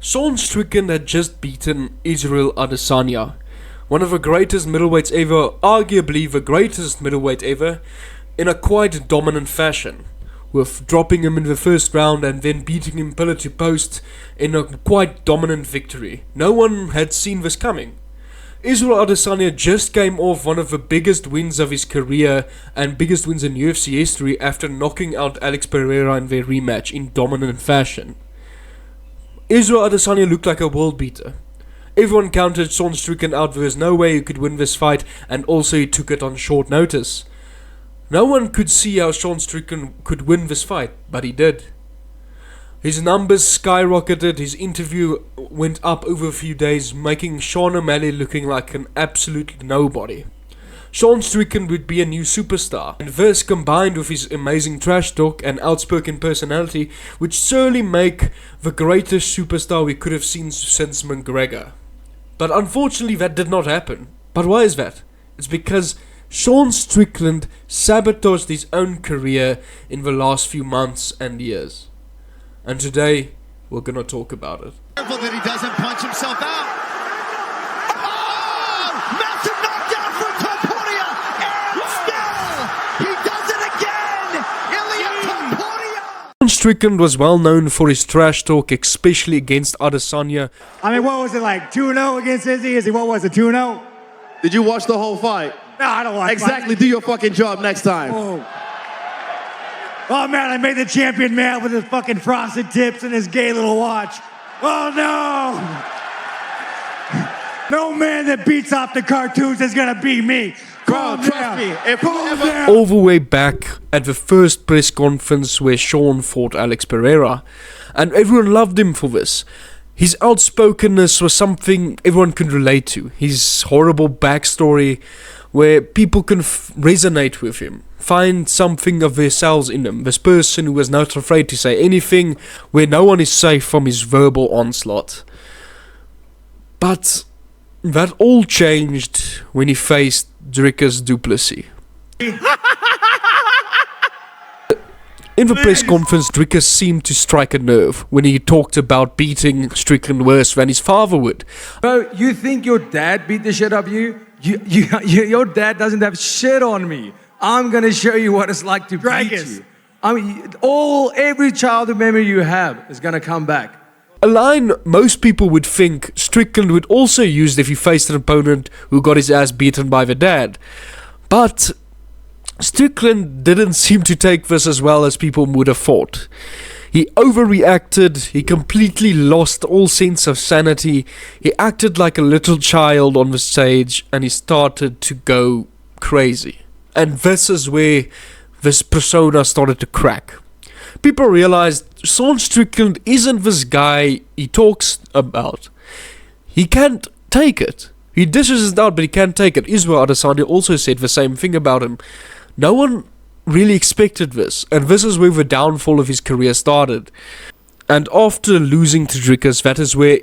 Sean Strickland had just beaten Isreal Adesanya, one of the greatest middleweights ever, arguably the greatest middleweight ever, in a quite dominant fashion, with dropping him in the first round and then beating him pillar to post in a quite dominant victory. No one had seen this coming. Isreal Adesanya just came off one of the biggest wins of his career and biggest wins in UFC history after knocking out Alex Pereira in their rematch in dominant fashion. Isreal Adesanya looked like a world beater. Everyone counted Sean Strickland out. There was no way he could win this fight, and also he took it on short notice. No one could see how Sean Strickland could win this fight, but he did. His numbers skyrocketed, his interview went up over a few days, making Sean O'Malley looking like an absolute nobody. Sean Strickland would be a new superstar, and this, combined with his amazing trash talk and outspoken personality, would surely make the greatest superstar we could have seen since McGregor. But unfortunately that did not happen. But why is that? It's because Sean Strickland sabotaged his own career in the last few months and years. And today, we're gonna talk about it. Careful that he doesn't punch himself out. Oh! Massive knockdown for Topuria! And still, he does it again! Ilya Topuria! Sean Strickland was well known for his trash talk, especially against Adesanya. I mean, what was it like, 2-0 against Izzy? What was it, 2-0? Did you watch the whole fight? No, I don't watch Exactly. Do your fucking job next time. Oh man, I made the champion mad with his fucking frosted tips and his gay little watch. Oh no! No man that beats off the cartoons is gonna beat me. Bro, trust me. If you ever... All the way back at the first press conference where Sean fought Alex Pereira, and everyone loved him for this. His outspokenness was something everyone could relate to. His horrible backstory, where people can resonate with him, find something of themselves in him. This person who was not afraid to say anything, where no one is safe from his verbal onslaught. But that all changed when he faced Dricus du Plessis. In the press conference, Dricus seemed to strike a nerve when he talked about beating Strickland worse than his father would. Bro, you think your dad beat the shit out of you? Your dad doesn't have shit on me. I'm gonna show you what it's like to beat you. I mean, every childhood memory you have is gonna come back. A line most people would think Strickland would also use if he faced an opponent who got his ass beaten by the dad. But Strickland didn't seem to take this as well as people would have thought. He overreacted, he completely lost all sense of sanity, he acted like a little child on the stage, and he started to go crazy. And this is where this persona started to crack. People realized Sean Strickland isn't this guy he talks about. He can't take it. He dishes it out, but he can't take it. Isreal Adesanya also said the same thing about him. No one really expected this, and this is where the downfall of his career started. And after losing to Dricus, that is where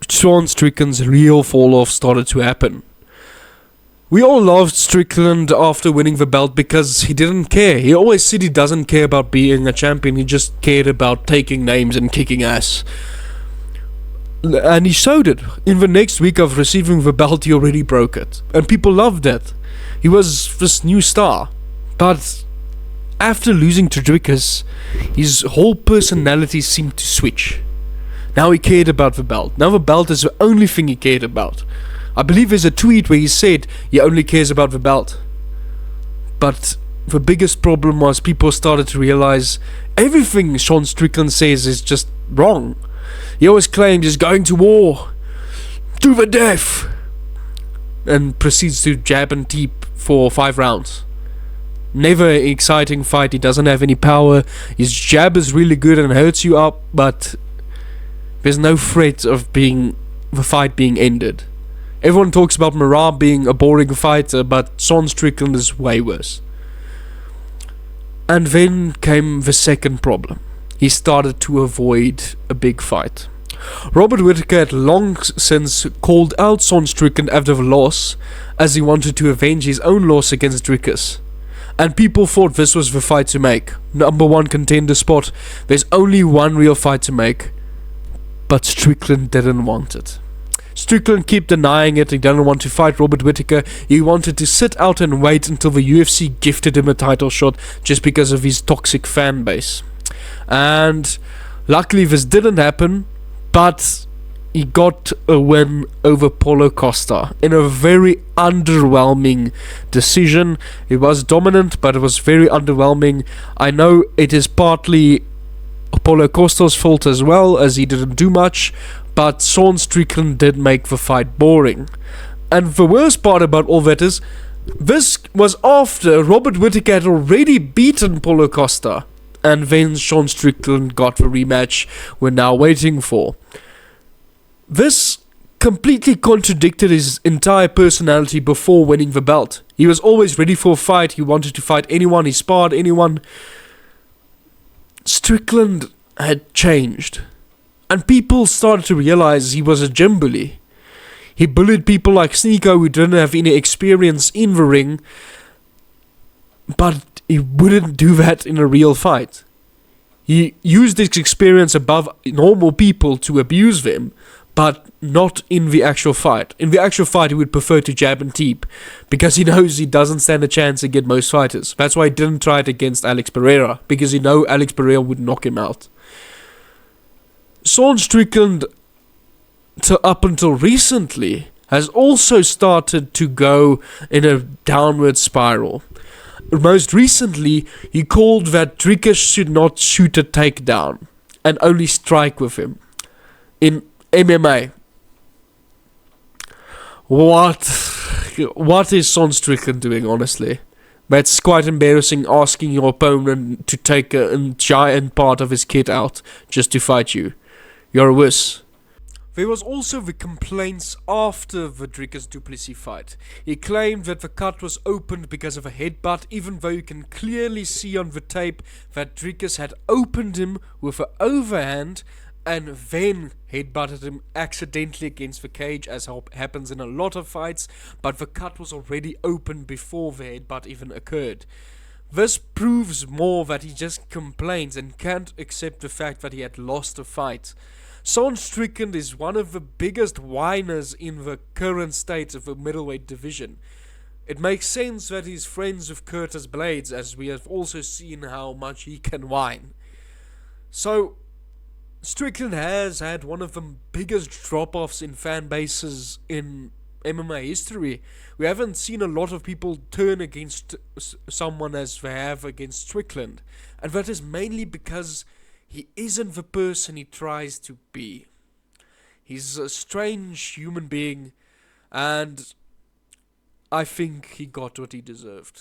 Sean Strickland's real fall-off started to happen. We all loved Strickland after winning the belt because he didn't care. He always said he doesn't care about being a champion, he just cared about taking names and kicking ass. And he showed it. In the next week of receiving the belt, he already broke it. And people loved it. He was this new star. But after losing to Dricus, his whole personality seemed to switch. Now he cared about the belt. Now the belt is the only thing he cared about. I believe there's a tweet where he said he only cares about the belt. But the biggest problem was people started to realize everything Sean Strickland says is just wrong. He always claims he's going to war, to the death, and proceeds to jab and teep for 5 rounds. Never an exciting fight, he doesn't have any power, his jab is really good and hurts you up, but there's no threat of the fight being ended. Everyone talks about Marab being a boring fighter, but Sean Strickland is way worse. And then came the second problem. He started to avoid a big fight. Robert Whittaker had long since called out Sean Strickland after the loss, as he wanted to avenge his own loss against Dricus. And people thought this was the fight to make. Number 1 contender spot. There's only one real fight to make. but Strickland didn't want it. Strickland kept denying it. He didn't want to fight Robert Whittaker. He wanted to sit out and wait until the UFC gifted him a title shot just because of his toxic fan base. And luckily this didn't happen, but he got a win over Paulo Costa in a very underwhelming decision. It was dominant, but it was very underwhelming. I know it is partly Paulo Costa's fault as well, as he didn't do much, but Sean Strickland did make the fight boring. And the worst part about all that is, this was after Robert Whittaker had already beaten Paulo Costa, and then Sean Strickland got the rematch we're now waiting for. This completely contradicted his entire personality before winning the belt. He was always ready for a fight, he wanted to fight anyone, he sparred anyone. Strickland had changed, and people started to realize he was a gym bully. He bullied people like Sneeko who didn't have any experience in the ring, but he wouldn't do that in a real fight. He used his experience above normal people to abuse them, but not in the actual fight. In the actual fight, he would prefer to jab and teep, because he knows he doesn't stand a chance against most fighters. That's why he didn't try it against Alex Pereira, because he knew Alex Pereira would knock him out. Sean Strickland, up until recently, has also started to go in a downward spiral. Most recently, he called that Dricus should not shoot a takedown and only strike with him in MMA. What is Sean Strickland doing, honestly? That's quite embarrassing, asking your opponent to take a giant part of his kit out just to fight you. You're a wuss. There was also the complaints after the Dricus du Plessis fight. He claimed that the cut was opened because of a headbutt, even though you can clearly see on the tape that Dricus had opened him with an overhand and then headbutted him accidentally against the cage, as happens in a lot of fights, but the cut was already open before the headbutt even occurred. This proves more that he just complains and can't accept the fact that he had lost a fight. Sean Strickland is one of the biggest whiners in the current state of the middleweight division. It makes sense that he's friends with Curtis Blades, as we have also seen how much he can whine. So, Strickland has had one of the biggest drop-offs in fan bases in MMA history. We haven't seen a lot of people turn against someone as they have against Strickland, and that is mainly because he isn't the person he tries to be. He's a strange human being, and I think he got what he deserved.